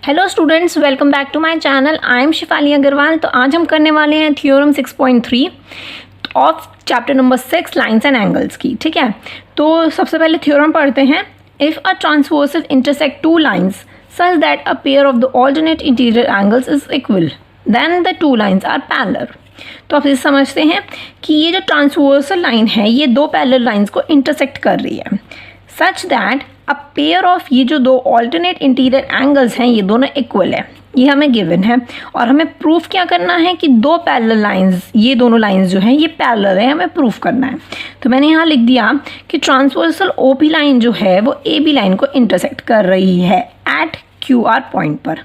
Hello students, welcome back to my channel. I am Shifali Agarwal. तो आज हम करने वाले हैं theorem 6.3 of chapter number 6 lines and angles की। ठीक है, तो सबसे पहले थ्योरम पढ़ते हैं। If a transversal intersect two lines such that a pair of the alternate interior angles is equal then the two lines are parallel. तो आप इसे समझते हैं कि ये जो ट्रांसवर्सल लाइन है ये दो पैरेलल लाइन्स को इंटरसेक्ट कर रही है सच दैट अ पेयर ऑफ, ये जो दो ऑल्टरनेट इंटीरियर एंगल्स हैं ये दोनों इक्वल है, ये हमें गिवन है। और हमें प्रूफ क्या करना है कि दो पैरेलल लाइंस, ये दोनों लाइंस जो हैं ये पैरेलल है, हमें प्रूफ करना है। तो मैंने यहाँ लिख दिया कि ट्रांसवर्सल ओपी लाइन जो है वो ए बी लाइन को इंटरसेक्ट कर रही है एट क्यू आर पॉइंट पर।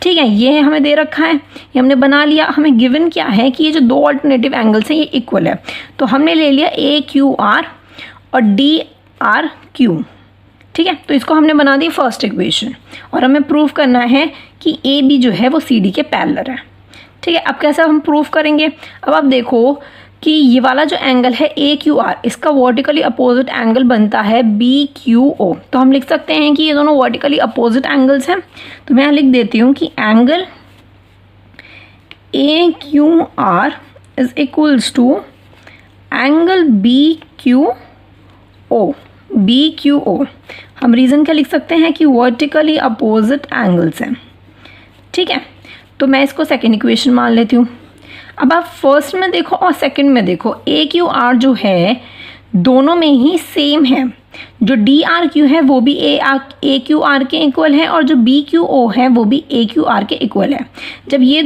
ठीक है, ये हमें दे रखा है, ये हमने बना लिया। हमें गिवन क्या है कि ये जो दो ऑल्टरनेटिव एंगल्स हैं ये इक्वल है, तो हमने ले लिया ए क्यू आर और डी आर क्यू। ठीक है, तो इसको हमने बना दी फर्स्ट इक्वेशन और हमें प्रूफ करना है कि ए बी जो है वो सी डी के पैरेलल है। ठीक है, अब कैसे हम प्रूफ करेंगे? अब आप देखो कि ये वाला जो एंगल है ए क्यू आर, इसका वर्टिकली अपोजिट एंगल बनता है बी क्यू ओ। तो हम लिख सकते हैं कि ये दोनों वर्टिकली अपोजिट एंगल्स हैं। तो मैं लिख देती हूँ कि angle A Q R is equals to angle B Q O. B Q O हम रीज़न क्या लिख सकते हैं कि वर्टिकली अपोजिट एंगल्स हैं। ठीक है, तो मैं इसको सेकेंड इक्वेशन मान लेती हूँ। अब आप फर्स्ट में देखो और सेकंड में देखो, ए क्यू आर जो है दोनों में ही सेम है। जो डी आर क्यू है वो भी ए क्यू आर के इक्वल है और जो बी क्यू ओ है वो भी ए क्यू आर के इक्वल है। जब ये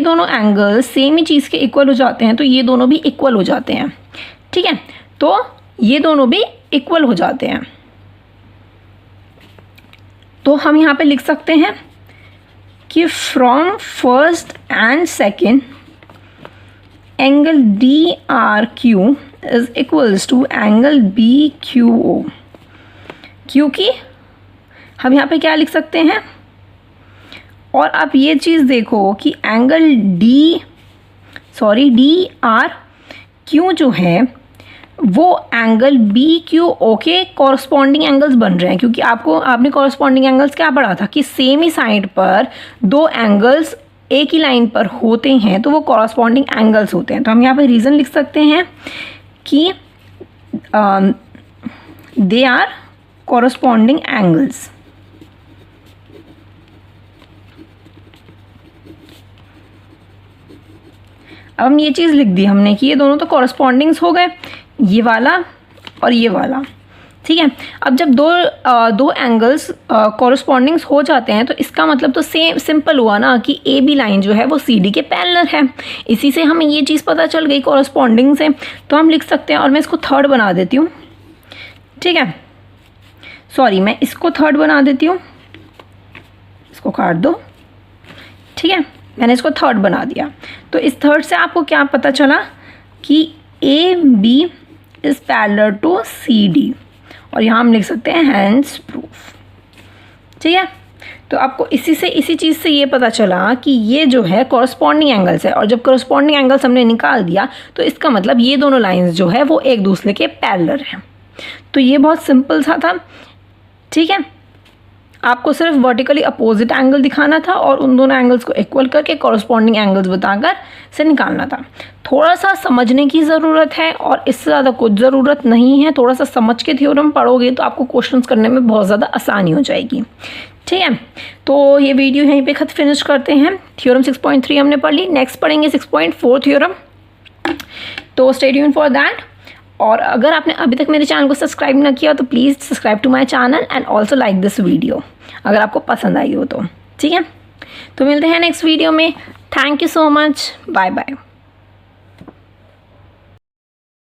दोनों एंगल्स सेम ही चीज़ के इक्वल हो जाते हैं तो ये दोनों भी इक्वल हो जाते हैं। ठीक है, तो ये दोनों भी इक्वल हो जाते हैं। तो हम यहाँ पे लिख सकते हैं कि from first and second angle D R Q is equals to angle B Q O. क्योंकि हम यहाँ पे क्या लिख सकते हैं, और आप ये चीज़ देखो कि एंगल डी आर क्यू जो है वो एंगल बी क्यू ओ के कॉरस्पॉन्डिंग एंगल्स बन रहे हैं। क्योंकि आपने कॉरस्पॉन्डिंग एंगल्स क्या पढ़ा था कि सेम ही साइड पर दो एंगल्स एक ही लाइन पर होते हैं तो वो कॉरस्पॉन्डिंग एंगल्स होते हैं। तो हम यहाँ पे रीज़न लिख सकते हैं कि दे आर कॉरस्पॉन्डिंग एंगल्स। अब हम ये चीज़ लिख दी हमने कि ये दोनों तो कॉरस्पॉन्डिंग्स हो गए, ये वाला और ये वाला। ठीक है, अब जब दो एंगल्स कॉरस्पॉन्डिंग्स हो जाते हैं तो इसका मतलब तो सेम सिंपल हुआ ना कि ए बी लाइन जो है वो सी डी के पैरेलल है। इसी से हमें ये चीज़ पता चल गई कॉरस्पॉन्डिंग से। तो हम लिख सकते हैं, और मैं इसको थर्ड बना देती हूँ। ठीक है, सॉरी, मैं इसको थर्ड बना देती हूँ, इसको काट दो। ठीक है, मैंने इसको थर्ड बना दिया। तो इस थर्ड से आपको क्या पता चला कि A B is parallel to C D, और यहाँ हम लिख सकते हैं हैंस प्रूफ। ठीक है, तो आपको इसी चीज़ से ये पता चला कि ये जो है कॉरस्पॉन्डिंग एंगल्स है, और जब कॉरस्पॉन्डिंग एंगल्स हमने निकाल दिया तो इसका मतलब ये दोनों लाइंस जो है वो एक दूसरे के पैरेलल हैं। तो ये बहुत सिंपल सा था। ठीक है, आपको सिर्फ वर्टिकली अपोजिट एंगल दिखाना था और उन दोनों एंगल्स को इक्वल करके कॉरस्पॉन्डिंग एंगल्स बताकर से निकालना था। थोड़ा सा समझने की ज़रूरत है और इससे ज़्यादा कुछ ज़रूरत नहीं है। थोड़ा सा समझ के थ्योरम पढ़ोगे तो आपको क्वेश्चंस करने में बहुत ज़्यादा आसानी हो जाएगी। ठीक है, तो ये वीडियो यहीं पे खत्म फिनिश करते हैं। थ्योरम 6.3 हमने पढ़ ली, नेक्स्ट पढ़ेंगे 6.4 थ्योरम। तो स्टे ट्यून्ड फॉर दैट। और अगर आपने अभी तक मेरे चैनल को सब्सक्राइब ना किया तो please subscribe to my channel and also like this video अगर आपको पसंद आई हो तो। ठीक है, तो मिलते हैं नेक्स्ट वीडियो में। Thank you so much, bye bye.